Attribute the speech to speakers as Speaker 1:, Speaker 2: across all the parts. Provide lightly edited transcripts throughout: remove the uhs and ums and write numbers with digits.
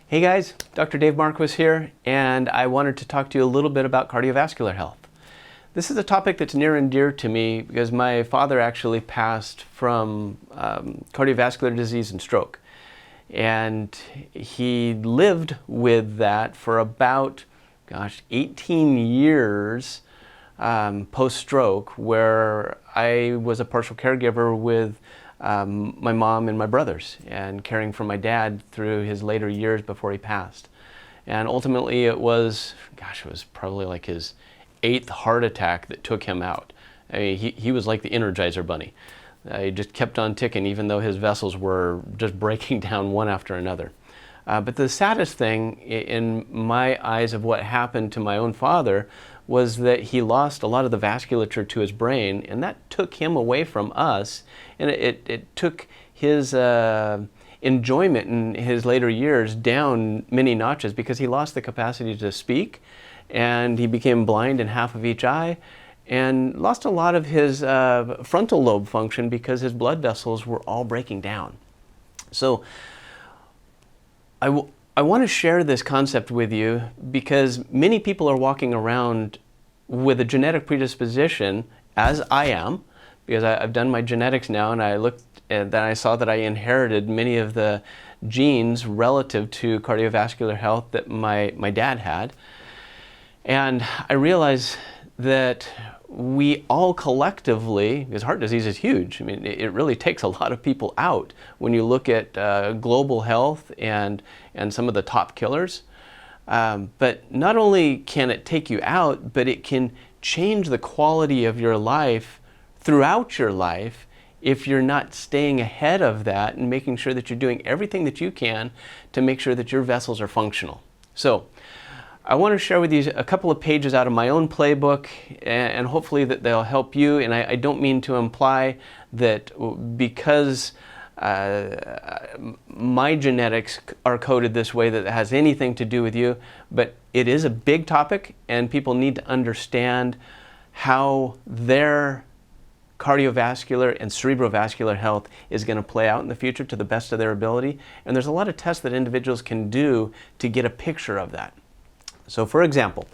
Speaker 1: Hey guys, Dr. Dave Marquis here, and I wanted to talk to you a little bit about cardiovascular health. This is a topic that's near and dear to me because my father actually passed from cardiovascular disease and stroke. And he lived with that for about, 18 years post-stroke, where I was a partial caregiver with my mom and my brothers, and caring for my dad through his later years before he passed. And ultimately it was probably like his 8th heart attack that took him out. I mean, he was like the Energizer Bunny. He just kept on ticking even though his vessels were just breaking down one after another. But the saddest thing in my eyes of what happened to my own father was that he lost a lot of the vasculature to his brain, and that took him away from us, and it took his enjoyment in his later years down many notches because he lost the capacity to speak, and he became blind in half of each eye, and lost a lot of his frontal lobe function because his blood vessels were all breaking down. So I want to share this concept with you because many people are walking around with a genetic predisposition, as I am, because I've done my genetics now, and I looked and then I saw that I inherited many of the genes relative to cardiovascular health that my dad had. And I realized that we all collectively, because heart disease is huge, I mean, it really takes a lot of people out when you look at global health and some of the top killers. But not only can it take you out, but it can change the quality of your life throughout your life if you're not staying ahead of that and making sure that you're doing everything that you can to make sure that your vessels are functional. So I want to share with you a couple of pages out of my own playbook, and hopefully that they'll help you. And I don't mean to imply that because my genetics are coded this way that it has anything to do with you, but it is a big topic, and people need to understand how their cardiovascular and cerebrovascular health is going to play out in the future to the best of their ability. And there's a lot of tests that individuals can do to get a picture of that. So for example,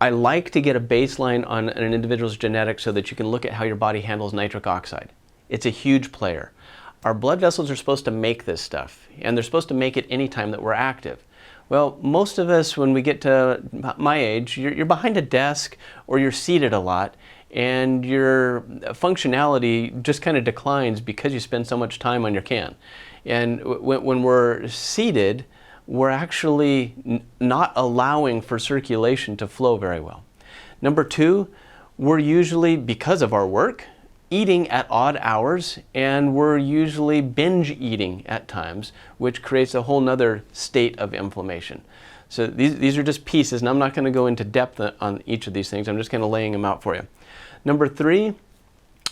Speaker 1: I like to get a baseline on an individual's genetics so that you can look at how your body handles nitric oxide. It's a huge player. Our blood vessels are supposed to make this stuff, and they're supposed to make it anytime that we're active. Well, most of us, when we get to my age, you're behind a desk or you're seated a lot, and your functionality just kind of declines because you spend so much time on your can. And when we're seated, we're actually not allowing for circulation to flow very well. Number two, we're usually, because of our work, eating at odd hours, and we're usually binge eating at times, which creates a whole nother state of inflammation. So these are just pieces, and I'm not going to go into depth on each of these things. I'm just kind of laying them out for you. Number three,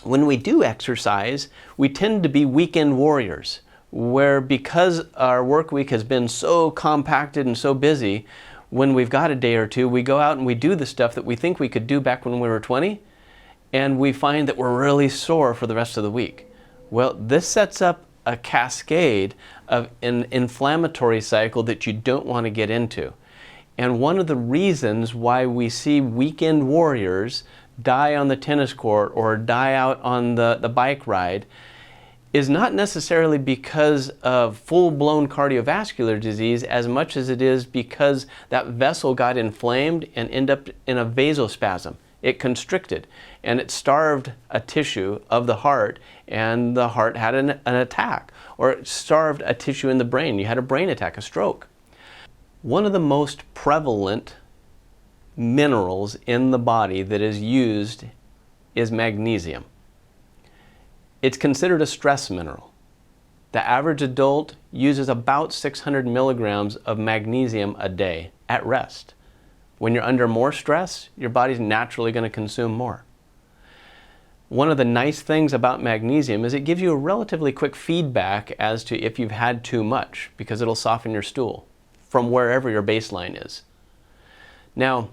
Speaker 1: when we do exercise, we tend to be weekend warriors, where because our work week has been so compacted and so busy, when we've got a day or two, we go out and we do the stuff that we think we could do back when we were 20, and we find that we're really sore for the rest of the week. Well, this sets up a cascade of an inflammatory cycle that you don't want to get into. And one of the reasons why we see weekend warriors die on the tennis court or die out on the bike ride is not necessarily because of full-blown cardiovascular disease as much as it is because that vessel got inflamed and ended up in a vasospasm. It constricted and it starved a tissue of the heart, and the heart had an attack, or it starved a tissue in the brain. You had a brain attack, a stroke. One of the most prevalent minerals in the body that is used is magnesium. It's considered a stress mineral. The average adult uses about 600 milligrams of magnesium a day at rest. When you're under more stress, your body's naturally going to consume more. One of the nice things about magnesium is it gives you a relatively quick feedback as to if you've had too much, because it'll soften your stool from wherever your baseline is. Now,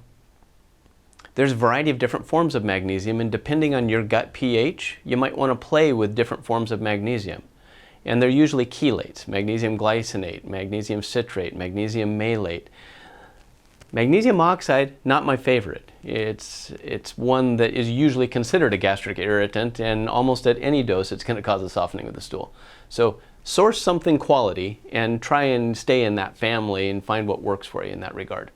Speaker 1: there's a variety of different forms of magnesium, and depending on your gut pH, you might want to play with different forms of magnesium. And they're usually chelates: magnesium glycinate, magnesium citrate, magnesium malate. Magnesium oxide, not my favorite. It's one that is usually considered a gastric irritant, and almost at any dose it's going to cause a softening of the stool. So source something quality and try and stay in that family and find what works for you in that regard.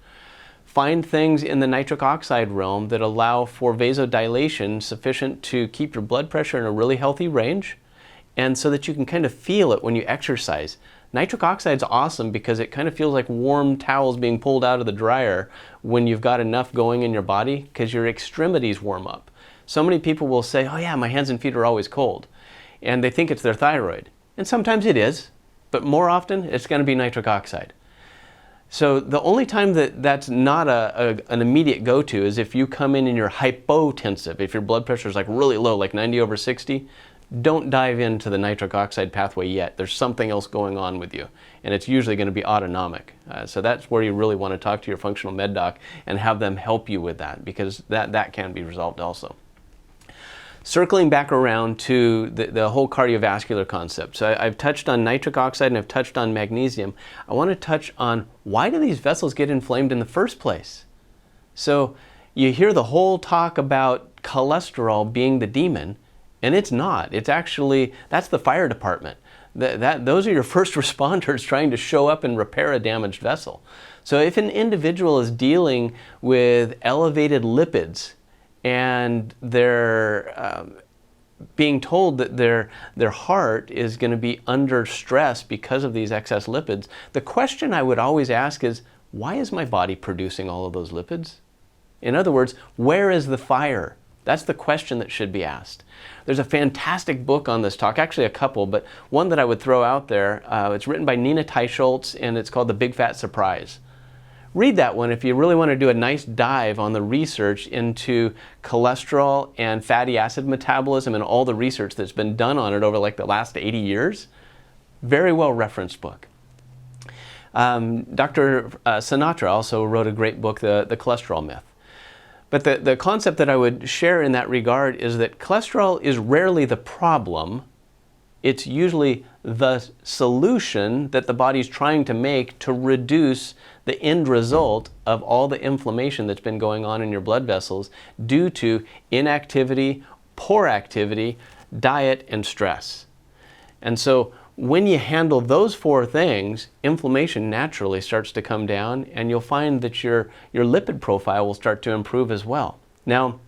Speaker 1: Find things in the nitric oxide realm that allow for vasodilation sufficient to keep your blood pressure in a really healthy range, and so that you can kind of feel it when you exercise. Nitric oxide is awesome because it kind of feels like warm towels being pulled out of the dryer when you've got enough going in your body, because your extremities warm up. So many people will say, oh yeah, my hands and feet are always cold, and they think it's their thyroid. And sometimes it is, but more often it's going to be nitric oxide. So the only time that that's not an immediate go-to is if you come in and you're hypotensive. If your blood pressure is like really low, like 90/60, don't dive into the nitric oxide pathway yet. There's something else going on with you, and it's usually going to be autonomic. So that's where you really want to talk to your functional med doc and have them help you with that, because that can be resolved also. Circling back around to the whole cardiovascular concept. So I've touched on nitric oxide and I've touched on magnesium. I want to touch on, why do these vessels get inflamed in the first place? So you hear the whole talk about cholesterol being the demon, and it's not. It's actually, that's the fire department. Those are your first responders trying to show up and repair a damaged vessel. So if an individual is dealing with elevated lipids, and they're being told that their heart is going to be under stress because of these excess lipids, the question I would always ask is, why is my body producing all of those lipids? In other words, where is the fire? That's the question that should be asked. There's a fantastic book on this talk, actually a couple, but one that I would throw out there. It's written by Nina Teicholz, and it's called The Big Fat Surprise. Read that one if you really want to do a nice dive on the research into cholesterol and fatty acid metabolism and all the research that's been done on it over like the last 80 years. Very well referenced book. Dr. Sinatra also wrote a great book, The Cholesterol Myth. But the concept that I would share in that regard is that cholesterol is rarely the problem. It's usually the solution that the body's trying to make to reduce the end result of all the inflammation that's been going on in your blood vessels due to inactivity, poor activity, diet, and stress. And so when you handle those four things, inflammation naturally starts to come down, and you'll find that your lipid profile will start to improve as well. Now,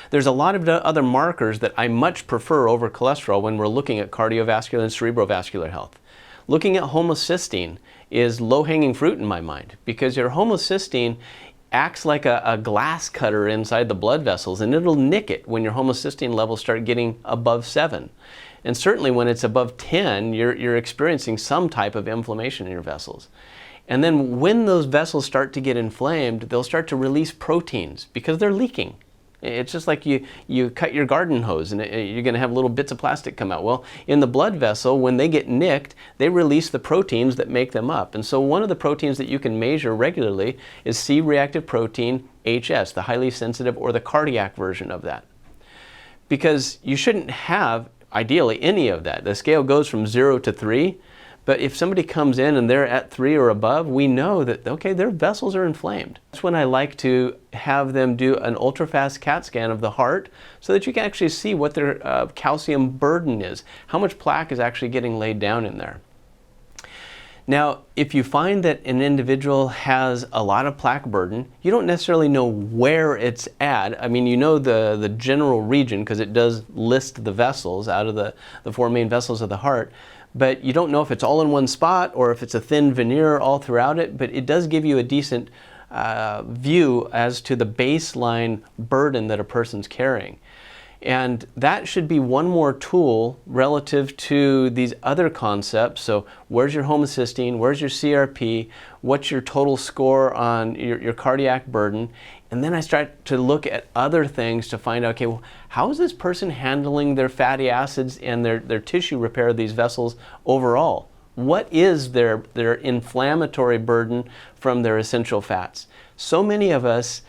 Speaker 1: there's a lot of other markers that I much prefer over cholesterol when we're looking at cardiovascular and cerebrovascular health. Looking at homocysteine is low-hanging fruit in my mind, because your homocysteine acts like a glass cutter inside the blood vessels, and it'll nick it when your homocysteine levels start getting above 7. And certainly when it's above 10, you're experiencing some type of inflammation in your vessels. And then when those vessels start to get inflamed, they'll start to release proteins because they're leaking. It's just like you cut your garden hose and you're going to have little bits of plastic come out. Well, in the blood vessel, when they get nicked, they release the proteins that make them up. And so one of the proteins that you can measure regularly is C-reactive protein HS, the highly sensitive or the cardiac version of that. Because you shouldn't have, ideally, any of that. The scale goes from 0 to 3. But if somebody comes in and they're at 3 or above, we know that, okay, their vessels are inflamed. That's when I like to have them do an ultra-fast CAT scan of the heart so that you can actually see what their calcium burden is, how much plaque is actually getting laid down in there. Now, if you find that an individual has a lot of plaque burden, you don't necessarily know where it's at. I mean, you know the general region because it does list the vessels out of the 4 main vessels of the heart. But you don't know if it's all in one spot or if it's a thin veneer all throughout it, but it does give you a decent view as to the baseline burden that a person's carrying. And that should be one more tool relative to these other concepts. So where's your homocysteine, where's your CRP, what's your total score on your cardiac burden? And then I start to look at other things to find out, okay, well, how is this person handling their fatty acids and their tissue repair of these vessels overall? What is their inflammatory burden from their essential fats? So many of us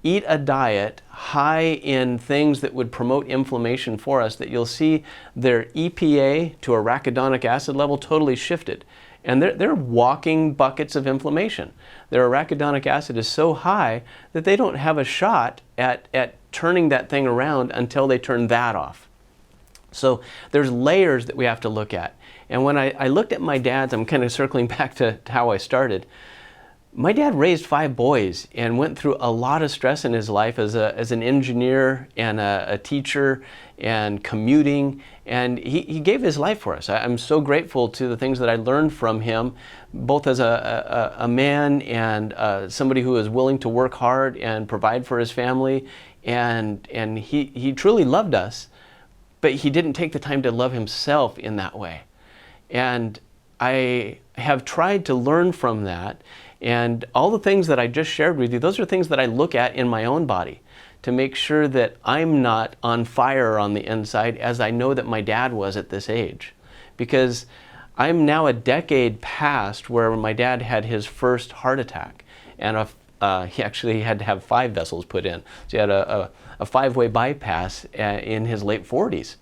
Speaker 1: eat a diet high in things that would promote inflammation for us, that you'll see their EPA to arachidonic acid level totally shifted. And they're walking buckets of inflammation. Their arachidonic acid is so high that they don't have a shot at turning that thing around until they turn that off. So there's layers that we have to look at. And when I looked at my dad's, I'm kind of circling back to how I started. My dad raised 5 boys and went through a lot of stress in his life as an engineer and a teacher and commuting, and he gave his life for us. I'm so grateful to the things that I learned from him, both as a man and somebody who is willing to work hard and provide for his family, and he truly loved us, but he didn't take the time to love himself in that way. And I have tried to learn from that. And all the things that I just shared with you, those are things that I look at in my own body to make sure that I'm not on fire on the inside, as I know that my dad was at this age. Because I'm now a decade past where my dad had his first heart attack. And he actually had to have 5 vessels put in. So he had a 5-way bypass in his late 40s.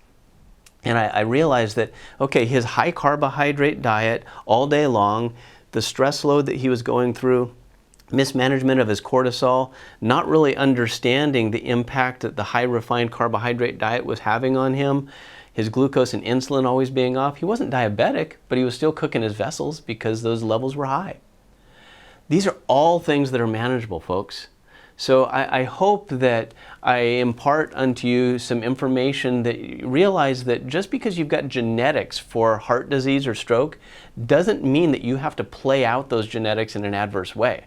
Speaker 1: And I realized that, okay, his high carbohydrate diet all day long, the stress load that he was going through, mismanagement of his cortisol, not really understanding the impact that the high refined carbohydrate diet was having on him, his glucose and insulin always being off. He wasn't diabetic, but he was still cooking his vessels because those levels were high. These are all things that are manageable, folks. So I hope that I impart unto you some information that you realize that just because you've got genetics for heart disease or stroke doesn't mean that you have to play out those genetics in an adverse way.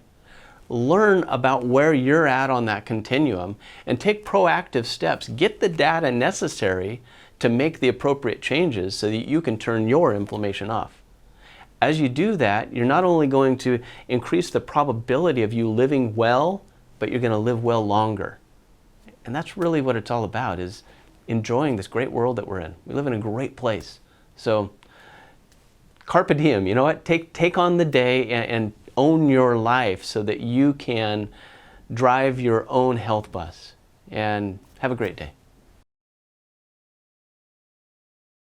Speaker 1: Learn about where you're at on that continuum and take proactive steps. Get the data necessary to make the appropriate changes so that you can turn your inflammation off. As you do that, you're not only going to increase the probability of you living well, but you're going to live well longer. And that's really what it's all about, is enjoying this great world that we're in. We live in a great place. So carpe diem, you know what? Take on the day and own your life so that you can drive your own health bus. And have a great day.